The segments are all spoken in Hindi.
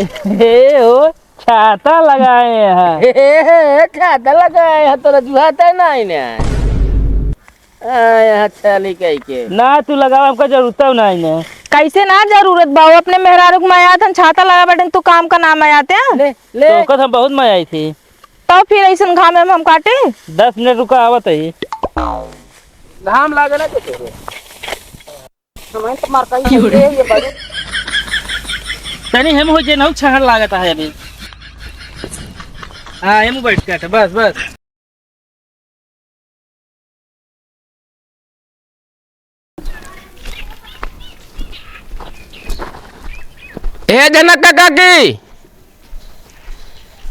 ओ छाता लगाए हैं। छाता लगाए हैं तो रजुआता नहीं ना। चली कही के ना तू लगाओ हमका जरूरत नहीं है। कैसे ना जरूरत बाबू अपने मेहरारू को मैं आया छाता लगा बैठे तू काम का नाम आते हैं। ले ले तो हम बहुत मजा आई थी। तो फिर ऐसा घाम में हम काटे 10 मिनट रुका आवत है। घाम लागे ना तो हमें तो मार कहीं ये बाजू तनी हम हो जे ना छहर लागत है अभी। हाँ हम बैठ के बस बस। ए जनक काकी,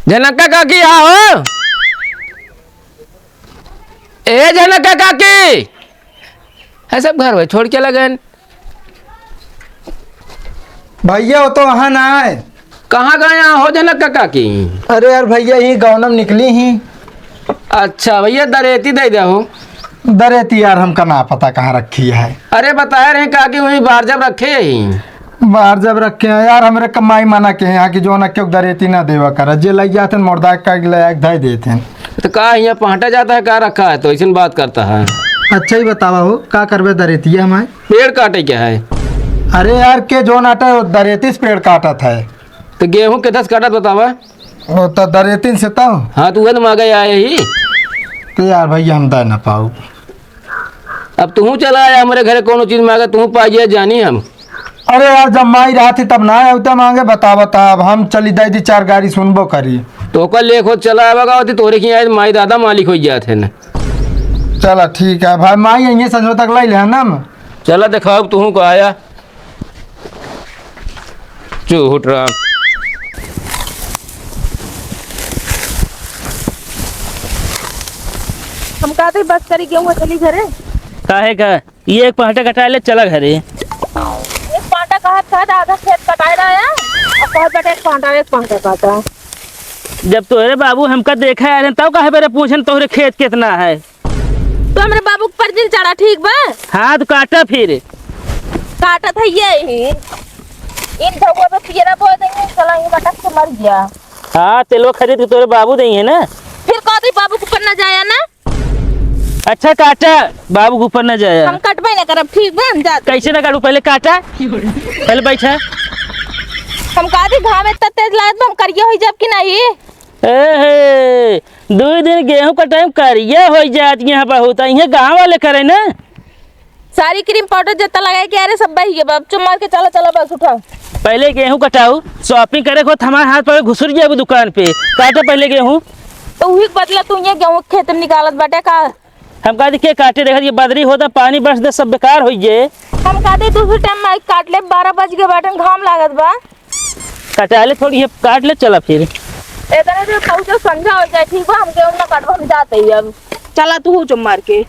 जनक काकी आओ। ए जनक काकी है सब घर में छोड़ के लगन। भैया वो तो वहाँ ना आए। कहाँ गए हो जनक काकी? अरे यार भैया ही गौनम निकली ही। अच्छा भैया दरेती दे दो। दरेती यार हमका ना पता कहाँ रखी है। अरे बता रहे काकी वही बाहर जब रखे ही बाहर जब रखे हैं यार हमारे कमाई मना के यहाँ की जो न क्यों दरेती ना देवा कर जे लग जाते मुर्दा का धई देते हैं। तो कहा यहाँ पहुँचा जाता है, कहाँ रखा है तो ऐसी बात करता है। अच्छा ही बतावा हो का करबे दरेती है हमारे पेड़ काटे क्या है? अरे यार के जो नाटा दरेती से पेड़ काटत है। तो गेहूँ के 10 काटत बतावा। वो तो दरेती से तो हाँ तू तो मांगे आए ही। तो यार भैया हम दे ना पाऊ। अब तू चला आया हमारे घर कोनो चीज मांगे तू पाइए जानी हम। अरे यार जब माई रहा थी तब ना उतना मांगे बता अब हम चली दे दी 4 गाड़ी सुनबो करी तो कल ले खुद चला आवेगा होती तोरे की आए माई दादा मालिक हो जाते न। चला ठीक है भाई माई यहीं संजो तक लाई ले ना। चला दिखाओ तू को आया झूठ राम। हम कहते बस करी गेहूँ चली घरे। काहे का ये एक पाटा कटा ले चला घरे। एक पाटा कहा आधा खेत कटाए रहा है और कहा बेटा एक पाटा काटा। जब तोरे बाबू हमका देखा है तब कहे मेरे पूछन तोरे खेत कितना है। तो हमारे बाबू पर जिल चढ़ा ठीक बा। हाँ तो काटा फिर काटा था ये इन धगुआ पे पियरा बो देंगे चला ये मटक से मर गया। हाँ तेलो खरीद के तोरे बाबू देंगे ना। फिर कहते बाबू को ऊपर न जाया ना। अच्छा काटा बाबू के ऊपर न जाए। हम कटबे ना करब ठीक बा हम जाते। कैसे ना काटू पहले काटा पहले बैठा। हम कहते घाम इतना तेज लागत हम करिए हो जब कि नहीं। ए 2 दिन गेहूं का टाइम करिए हो जाती यहाँ बहुत है गाँव वाले करे ना। सारी क्रीम पाउडर जितना लगाए कि अरे सब बही गया चुम मार के चला चला बस उठा। पहले गेहूं कटाऊ शॉपिंग करे को हमारे हाथ पर घुसर जाए दुकान पे काटे पहले गेहूं। तो वही बदला तू ये गेहूं खेत में निकालत बाटे का। हम कहते के काटे देखा ये बदरी होता पानी बरस दे सब बेकार हो जाए। हम कहते दूसरे टाइम में काट ले 12 बज गए बाटन घाम लागत बा। कटा ले थोड़ी काट ले चला फिर इतने देर पहुंचो संझा हो जाए ठीक बा हम गेहूं ना काटवा हम जाते ही अब चला तू चुम मार के।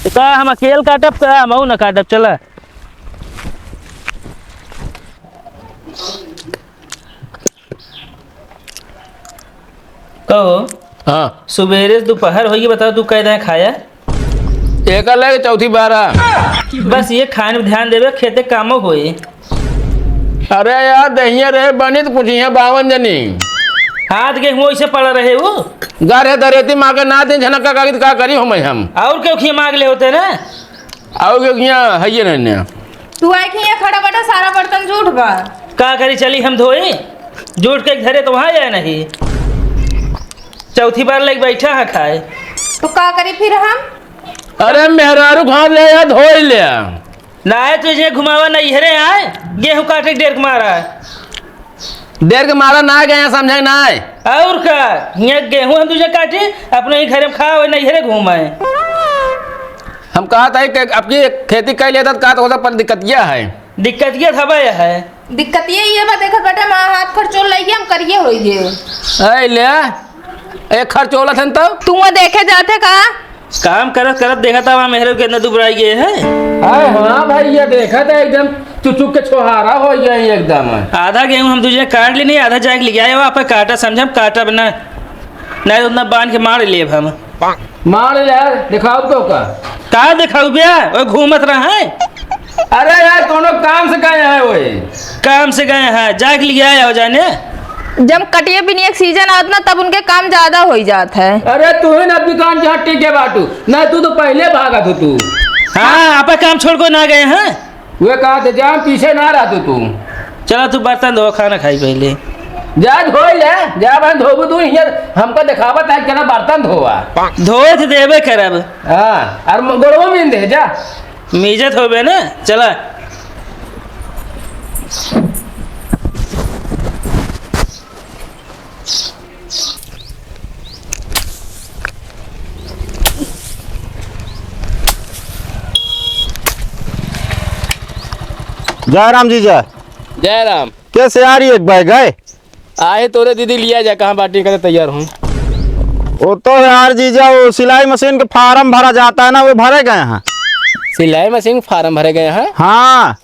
तो कहा हम अकेले काटब का हम ना काटब चला। कहो हाँ सवेरे दोपहर होगी बताओ तू कह खाया। एक अलग चौथी 12। बस ये खाने में ध्यान देवे खेते कामो होए। अरे यार दहिया रहे बनी तो पूछिए 52 जनी हाथ गेहूं ऐसे पड़ा रहे वो गारे दरेती मांगे ना दे झनक का का करी हम और क्यों खी मांग ले होते ना। आओ यहाँ है नहीं तू आई कि खड़ा बटा सारा बर्तन झूठ बा। का करी चली हम धोए झूठ के धरे तो वहाँ जाए नहीं। चौथी बार लग बैठा है खाए तो का करी फिर हम। अरे मेहरारू खा ले या धो ले ना आए तुझे घुमावा नहीं हरे आए गेहूं काटे डेर मारा देर के मारा ना गया समझे ना आए। और का यहाँ गेहूं हम तुझे काटे अपने ही घर में खाओ नहीं हरे घूमाए। हम कहा था कि अपनी खेती कर लेता तो कहा तो पर दिक्कत यह है। दिक्कत ये था भाई है दिक्कत ये बा देखत बेटा मां हाथ खर्चोल लइए हम करिए होई जे ए ले एक खर्चोला थन तो तू देखे जाते का काम करत करत देखा था वहाँ मेहर के अंदर दुबराई गए है। हाँ भाई ये देखा था एकदम चुचुक के छोहारा हो गया एकदम। आधा गेहूं हम तुझे काट ली नहीं आधा जाके ले आए वहाँ पर काटा समझा काटा बना नहीं उतना बांध के मार लिए हम मार ले दिखाओ तो का दिखाऊ भैया वो घूमत रहा है अरे यार कोनो काम से गए हैं वही। काम से गए हैं, जाके लिया आया हो जाने। जब कटिया बिनी एक सीजन आता ना तब उनके काम ज्यादा हो जात है। अरे तू ही ना दुकान की हट्टी के बाटू ना, तू तो पहले भागा तू। हाँ, आपा काम छोड़ को ना गए हैं। वे कहा थे जहाँ पीछे ना रहा तू। चलो तू बर्तन धो, खाना खाई पहले। जा धो ले, जा बहन धोबू तू यार, हमको दिखावत है क्या बर्तन धोवा। धोए थे देवे करब। हाँ और गोड़वा में दे जा। मीजत होबे ना, चला। जय राम जी जय। जय राम। कैसे आ रही है एक भाई गए? आए तोरे दीदी लिया जा, कहाँ बाटी करे तैयार हूँ। वो तो यार जीजा वो सिलाई मशीन के फार्म भरा जाता है ना, वो भरे गए हैं। सिलाई मशीन फार्म भरे गए हैं। हाँ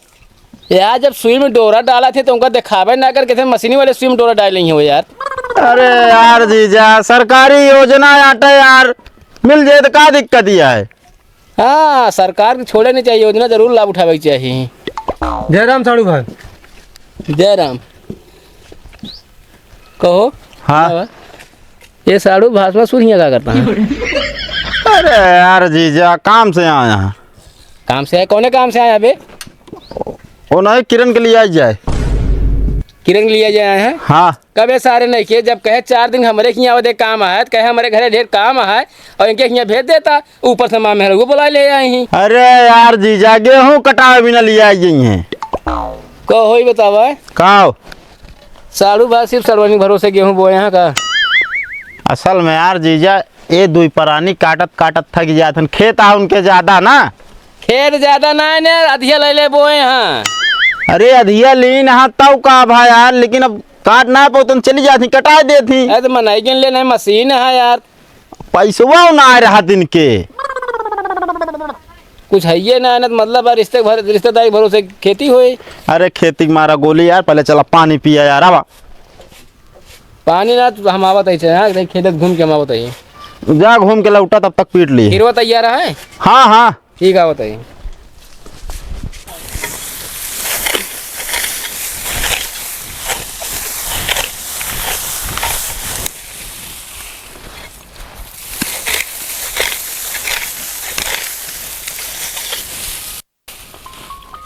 यार जब सुई में डोरा डाला थे तो उनका दिखावे ना कर, कैसे मशीनी वाले सुई में डोरा डाले ही हो यार। अरे यार जीजा सरकारी योजना आटे यार, मिल जाए तो क्या दिक्कत ही है। हाँ सरकार को छोड़े नहीं चाहिए, योजना जरूर लाभ उठावे के चाहिए। जय राम साड़ू भाई। जय राम। कहो। हाँ ये साड़ू भाषमा सुनिए क्या करता है। अरे यार जीजा काम से आया हैं। काम से आए? कौन काम से आए अबे? वो नहीं किरण के लिए आई जाए। किरण लिए जाए हैं। हाँ कबे सारे नहीं किए, जब कहे 4 दिन हमारे यहाँ दे काम है, कहे हमारे घरे ढेर काम है और इनके यहाँ भेज देता, ऊपर से माँ मेहर को बुला ले आए ही। अरे यार जीजा गेहूँ कटावे बिना लिए आई गई हैं। कहो ही बतावा। कहा साड़ू भाई सिर्फ सरवनी भरोसे गेहूँ बोए हैं का? असल में यार जीजा ये दुई परानी काटत काटत थक जाते, खेत आ उनके ज्यादा ना। खेत ज्यादा ना है ने, अधिया ले ले बोए हैं। अरे अधिया लीन हाँ तब का भाई यार, लेकिन अब काट ना पाओ तुम चली जाती कटा देती। अरे तो मनाई के लेना है, मशीन है यार। पैसवा ना आ रहा दिन के कुछ है ये ना, मतलब रिश्तेदारी भरोसे खेती होए। अरे खेती मारा गोली यार, पहले चला पानी पिया यार। अब पानी ना तो हम आवत है, खेत घूम के हम आवत है। जा घूम के लौटा तब तक पीट ली। खीरवा तैयार है? हाँ हाँ ठीक है बताइए।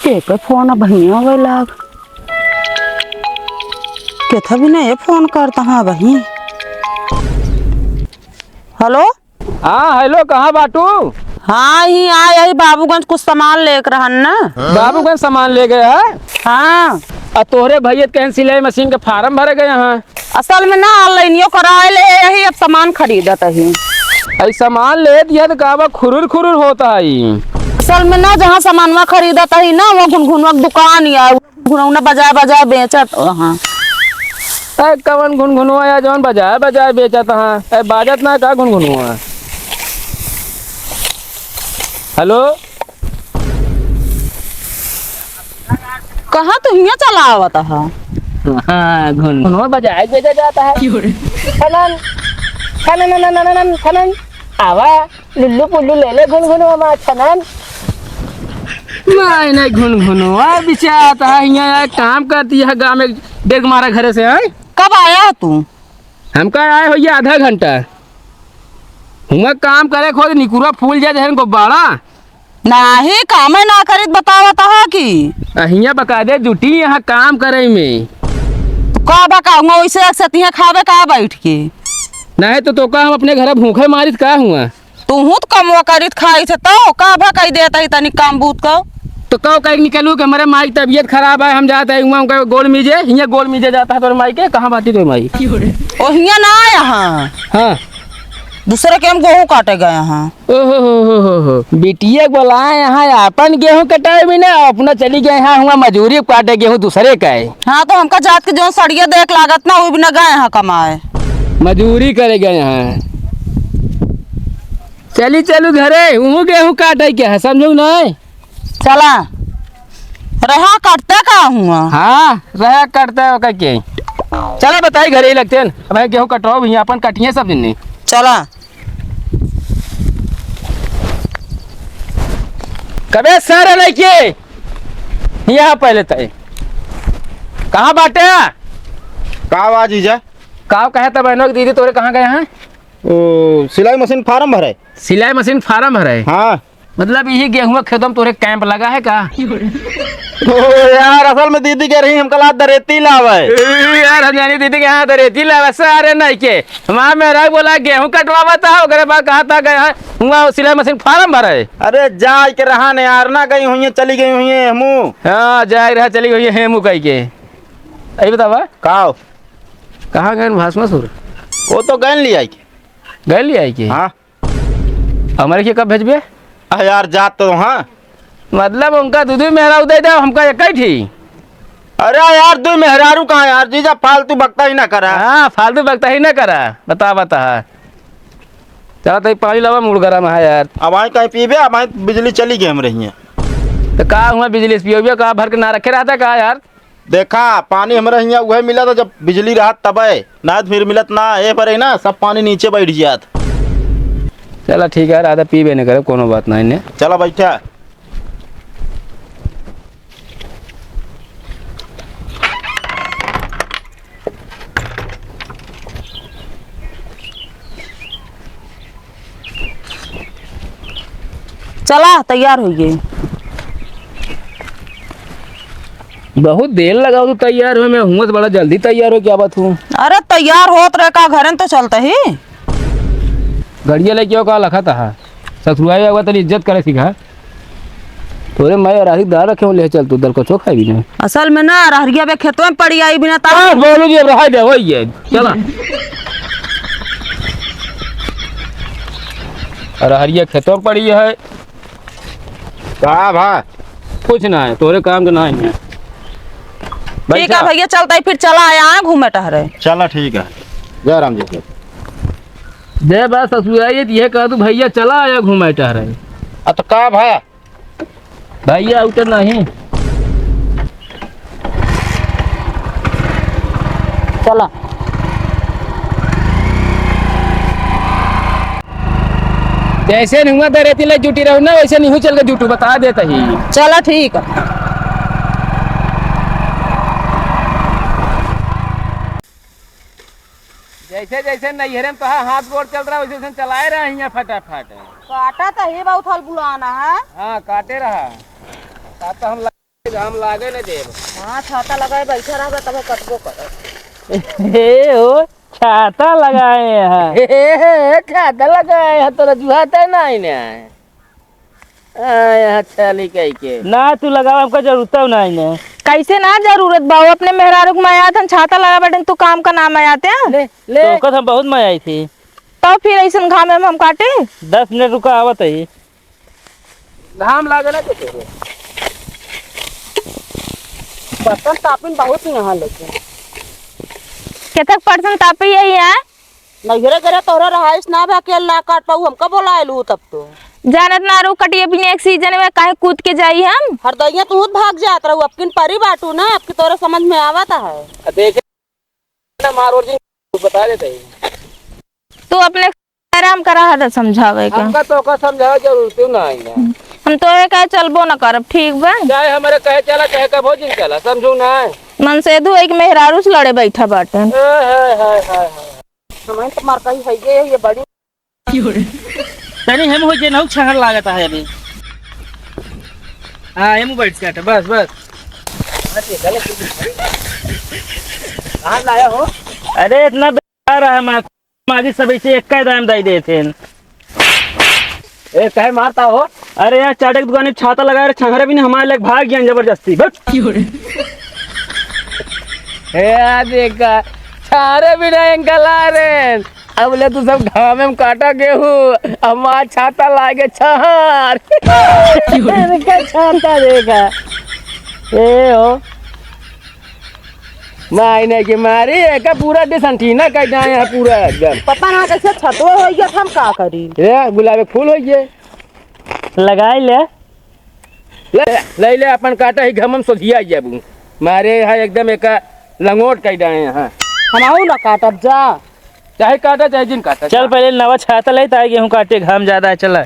के फोन भैया वे लाग के था भी नहीं फोन करता। हाँ बही हेलो। हाँ हेलो, कहाँ बाटू? हाँ ही आए यही बाबूगंज कुछ सामान लेकर रहन ना। बाबूगंज सामान ले गए है? हाँ और तोहरे भैया कहीं सिलाई मशीन के फार्म भरे गए हैं। असल में ना ऑनलाइन कराए ले यही, अब सामान खरीदत ही। ऐ सामान ले दिया तो का खुरुर खुरुर होता है। असल में ना जहाँ सामान खरीदत ही ना वो गुनगुनवा दुकान या गुनगुना बजाय बजाय बेचत। हाँ कवन गुनगुनुआ या जौन बजाय बजाय बेचत है, बाजत ना का गुनगुनुआ। हेलो कहाँ तो हिया चला आवत है। हाँ गुनगुनुआ बजाय बेचा जाता है। खनन खनन खनन खनन आवा लुल्लू पुल्लू ले ले गुनगुनुआ में खनन। नहीं गुनगुनुआ बेचाता है, यहाँ काम करती है गाँव में डेग मारा घरे से है। कब आया तू? हमका आए हो ये आधा घंटा हुआ काम करे खोद निकुरा फूल जाए जहन गुब्बारा नाही काम ना करित बतावत है कि अहिया बका दे जुटी यहाँ काम करे में। तो का बकाऊंगा वैसे सतिया खावे का बैठ के। नहीं तो का हम अपने घर भूखे मारित का हुआ। तू हूँ कमवा करित खाई थे तो का भकाई देता ही तनी काम बूत का। तो कहो कहीं निकलू कि हमारे माई की तबीयत खराब है, हम जाते हैं उनका गोल मीजे हिया गोल मीजे जाता है। तो माई के कहाँ बाती तो माई ओ हिया ना यहाँ। हाँ दूसरे के हम गेहूँ काटे गए यहाँ। ओहो बिटिया बोलाए यहाँ अपन गेहूँ कटाए भी ना, अपना चली गए यहाँ हुआ मजूरी काटे गेहूँ दूसरे का है। हाँ तो हमका जात के जो सड़िया देख लागत ना वो भी ना गए यहाँ कमाए, मजूरी करेगा यहाँ। चली चलू घरे वो गेहूँ काटे क्या है, समझू नहीं। चला रहा काटते का हुआ। हाँ रहा करता है ओका के। चला बताई घरे ही लगते हैं, अब गेहूँ कटवाओ भैया अपन कटिए सब दिन। चला कबे सारे लड़के यहाँ पहले तय कहाँ बाटे का हुआ जीजा? का कहे था बहनों की दीदी तोरे कहाँ गए हैं? ओ सिलाई मशीन फार्म भरे। सिलाई मशीन फार्म भरे? हाँ मतलब यही गेहूं खेतों में तोरे कैंप लगा है का? ओ यार असल में दीदी कह रही हम कल दरेती लावे। यार हम जानी दीदी के यहाँ दरेती लावे सारे नहीं के वहाँ मेरा बोला गेहूं कटवावा था ओकरे बाद कहा था गए हैं वहाँ सिलाई मशीन फार्म भरे। अरे जा के रहा ने यार ना गई हुई चली गई हुई है हमू। हाँ जा रहा चली गई है मुँह कही के। अभी बतावा का कहाँ गए भाषमासुर? वो तो गन लिया गए लिया है कि हाँ हमारे के कब भेजबे? यार जात तो हाँ मतलब उनका दूध मेहरा दे दे हमका एक ही थी। अरे यार तू मेहरारू कहाँ यार जीजा फालतू बकता ही ना करा। हाँ फालतू बकता ही ना करा बता चलो तो पानी लावा मूड गरम है यार। अब आई कहीं पीबे अब आई बिजली चली गई हम रही है तो कहा हुआ बिजली पियो कहा भर के ना रखे रहता कहा यार। देखा पानी हमारे यहाँ वह मिला था जब बिजली रहा तब है ना फिर मिलत ना ये पर है ना सब पानी नीचे बैठ जात। चलो ठीक है यार आधा पीबे नहीं करे कोनो बात नहीं ने। चलो बैठा चला तैयार होइए। बहुत देर लगा तो तैयार हो मैं हूँ बड़ा जल्दी तैयार हो क्या बात हूँ? अरे तैयार होत रहे का घरन तो चलते ही गड़िया लेके आओ कहा लखा था ससुराई हुआ तो इज्जत करे सीखा थोड़े मैं राधिक दाल रखे ले चल तू दल को चोखा भी नहीं। असल में ना रहरिया बे खेतों में पड़ी आई बिना ता बोलो जी अब रहा दे वही है चला। अरे हरिया खेतों में पड़ी है कहा भा कुछ ना है तोरे काम का ना है। ठीक है भैया चलता ही फिर चला आया है घूमे टहरे। चला ठीक है जय राम जी। जय बात ससुराई ये कह तू भैया चला आया घूमे टहरे। तो का भा भैया उतर नहीं चला जैसे नहीं हुआ दरेती ले जुटी रहू ना वैसे नहीं चल के जुटू बता देता ही। चला ठीक है। जैसे जैसे नैहरे में तो हाथ गोड़ चल रहा है वैसे वैसे चलाए रहे हैं फटाफट। काटा तो ही बहुत हल बुलाना है। हाँ काटे रहा तो हम लागे न देव। हाँ छाता लगाए बैठा रहा तब कटबो कर। हे ओ छाता लगाए हैं छाता लगाए हैं तो रजुआता नहीं ने चली कही के ना तू लगाओ हमको जरूरत नहीं ने। कैसे ना जरूरत बाबू अपने मेहरारू को माया था छाता लगा बैठे तू काम का नाम आते हैं ले तो हम बहुत मजा आई थी तो फिर ऐसा घाम में हम काटे 10 मिनट रुका आवत है घाम लागे ना तेरे बर्तन तापिन बहुत ही यहाँ लेके केतक पर्सन तापी यही है नगरे करे तोरा रहाइश ना भा के ला काट पाऊ हमका बोलाइलू तब तो जानत ना रू कटिए बिना एक सीजन में काहे कूद के जाई हम हरदैया तू भाग जात रहू अपकिन परी बाटू ना आपके तोरा समझ में आवता है देख ना मारो जी बता देते तू अपने आराम करा है समझावे का हमका तो का समझावे जरूरत नहीं है हम तो कहे चलबो ना करब ठीक बा चाहे हमारे कहे चला चाहे का भोजन चला समझू ना मन से दू एक मेहरारू से लड़े बैठा बाटे हमें तो मार कही है ये बड़ी तनी हम हो जे नौ छहर लागता है अभी। हाँ हम बैठ जाते बस बस। कहाँ लाया हो? अरे इतना बेकार है माजी सब इसे एक का दाम दे देते हैं। ए कहे मारता हो? अरे यार चाटे की दुकान में छाता लगा रहे छहरे भी नहीं हमारे लग भाग गया जबरदस्ती बस। देखा छारे भी नहीं गला रे अब ले तू सब घाम में काटा गेहूं हमार छाता लागे छार छाता देखा ए हो मायने के मारी का पूरा डिसंटीना कर जाए है पूरा एकदम पता ना कैसे छतवा हो गया हम का करी रे गुलाब के फूल हो गए लगाई ले ले ले अपन काटा ही घमम सोधिया जाबू मारे है एकदम एक लंगोट कर जाए हैं हम ना काटब जा चाहे काटा चाहे जिन काटा चल पहले नवा छाता ले गेहूँ काटे घाम ज्यादा है चला।